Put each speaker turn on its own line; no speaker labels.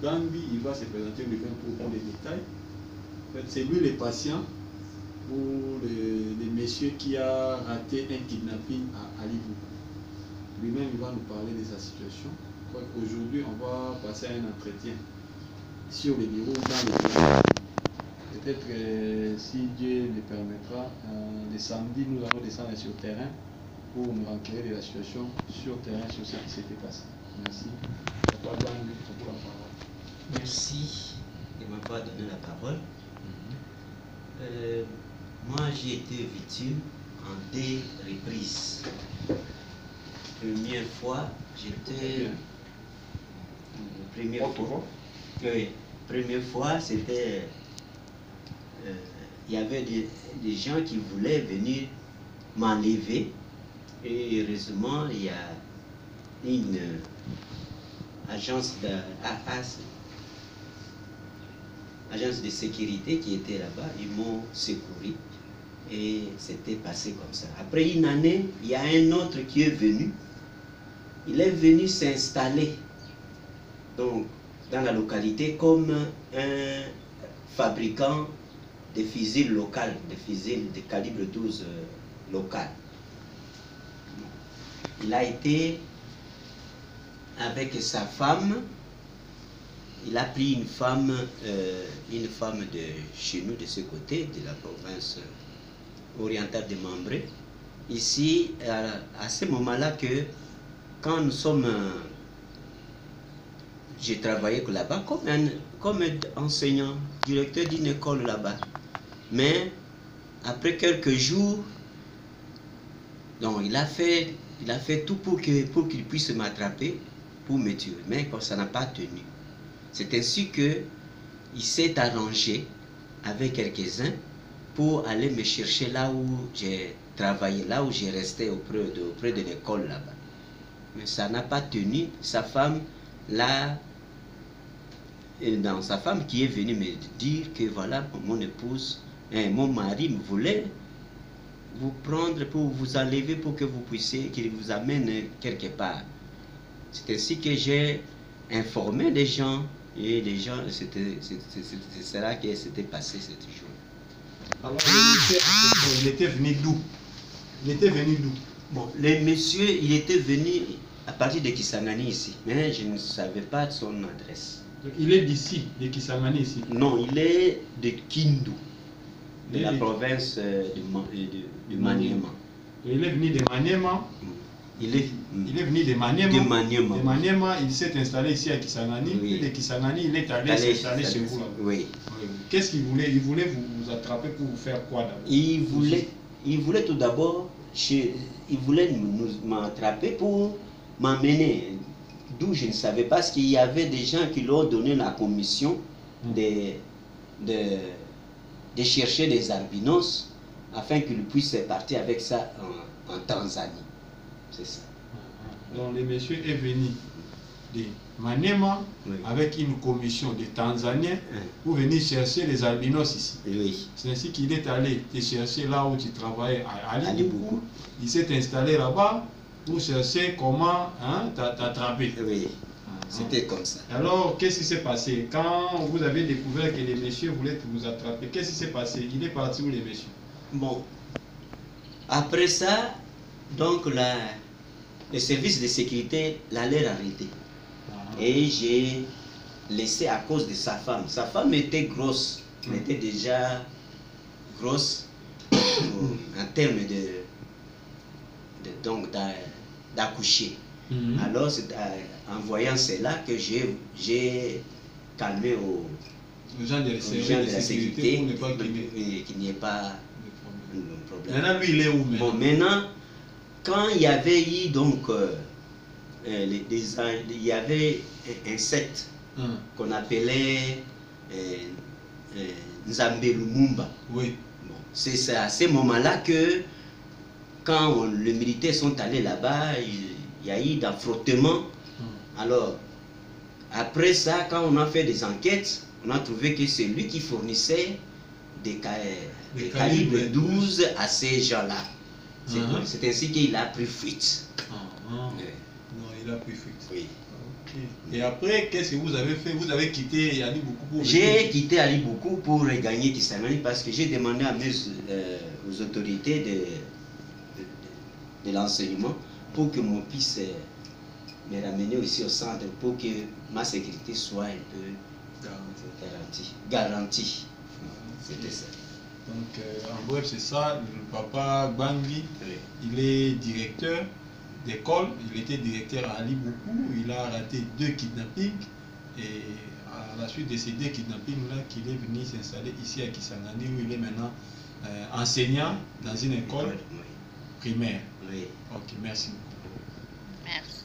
Bambi, il va se présenter devant pour les détails. En fait, c'est lui le patient pour le monsieur qui a raté un kidnapping à Alibou. Lui-même, il va nous parler de sa situation. Aujourd'hui, on va passer à un entretien sur les bureaux dans le bureau. Peut-être si Dieu le permettra, le samedi, nous allons descendre sur le terrain pour nous renquérir de la situation sur le terrain, sur ce qui s'était passé. Merci.
Merci de m'avoir donné la parole. Moi, j'ai été victime en 2 reprises. Première fois, j'étais... Première fois, c'était... il y avait des gens qui voulaient venir m'enlever. Et heureusement, il y a une agence de sécurité qui était là-bas. Ils m'ont secouru et c'était passé comme ça. Après une année, il y a un autre qui est venu. Il est venu s'installer donc dans la localité comme un fabricant de fusils locales, de fusils de calibre 12 local. Il a été avec sa femme. Il a pris une femme de chez nous, de ce côté, de la province orientale de Mambré. Ici, à ce moment-là, que quand nous sommes... j'ai travaillé là-bas comme enseignant, directeur d'une école là-bas. Mais après quelques jours, donc il a fait tout pour qu'il puisse m'attraper, pour me tuer. Mais ça n'a pas tenu. C'est ainsi qu'il s'est arrangé avec quelques-uns pour aller me chercher là où j'ai travaillé, là où j'ai resté auprès de l'école là-bas. Mais ça n'a pas tenu. Sa femme, là, sa femme qui est venue me dire que voilà, mon épouse, mon mari me voulait vous prendre pour vous enlever, pour que vous puissiez, qu'il vous amène quelque part. C'est ainsi que j'ai informé les gens. Et les gens, c'est cela qui s'était passé ce jour.
Alors, il était venu d'où? Il était venu d'où?
Bon, le monsieur, il était venu à partir de Kisangani ici, mais je ne savais pas son adresse.
Donc, il est d'ici, de Kisangani ici?
Non, il est de Kindu, de la province de Maniema.
Il est venu de Maniema. Il est venu de Maniema. De Maniema, il s'est installé ici à Kisangani. Oui. Puis de Kisangani, il est allé s'installer chez vous là.
Oui.
Qu'est-ce qu'il voulait? Il voulait vous attraper pour vous faire quoi d'abord?
Il voulait tout d'abord, il voulait m'attraper pour m'emmener. D'où je ne savais pas, parce qu'il y avait des gens qui lui ont donné la commission de chercher des albinos afin qu'il puisse partir avec ça en Tanzanie. C'est ça.
Donc le monsieur est venu de Maniema, oui, avec une commission de Tanzaniens pour venir chercher les albinos ici.
Oui.
C'est ainsi qu'il est allé te chercher là où tu travaillais à Aliboukou. Il s'est installé là-bas pour chercher comment t'attraper.
Oui. C'était comme ça.
Alors, qu'est-ce qui s'est passé? Quand vous avez découvert que les messieurs voulaient vous attraper, qu'est-ce qui s'est passé? Il est parti où les messieurs?
Bon. Après ça, donc le service de sécurité l'allait arrêter. Et j'ai laissé à cause de sa femme. Sa femme était grosse. Elle était déjà grosse en termes d'accoucher. Alors, c'est en voyant cela que j'ai calmé aux gens de la sécurité qu'il n'y ait pas de problème.
Maintenant, lui, il est où?
Bon, maintenant, quand il y avait eu donc il y avait un secte qu'on appelait Nzambe Lumumba.
Oui.
Bon, c'est à ce moment-là que quand les militaires sont allés là-bas, il y a eu d'affrontements. Alors, après ça, quand on a fait des enquêtes, on a trouvé que c'est lui qui fournissait des calibres 12 à ces gens-là. C'est ainsi qu'il a pris fuite.
Non, il a pris fuite.
Oui.
Et après, qu'est-ce que vous avez fait? Vous avez quitté Ali Boukou pour...
J'ai quitté Ali Boukou pour regagner Kisangani parce que j'ai demandé à aux autorités de l'enseignement pour que mon fils me ramène aussi au centre pour que ma sécurité soit un peu garantie. C'était ça.
Donc, en bref, c'est ça. Le papa Bangui,
Oui.
il est directeur d'école. Il était directeur à Ali Boukou. Il a raté 2 kidnappings. Et à la suite de ces 2 kidnappings-là, qu'il est venu s'installer ici à Kisangani, où il est maintenant enseignant dans une école primaire.
Oui.
Ok, merci beaucoup.
Merci.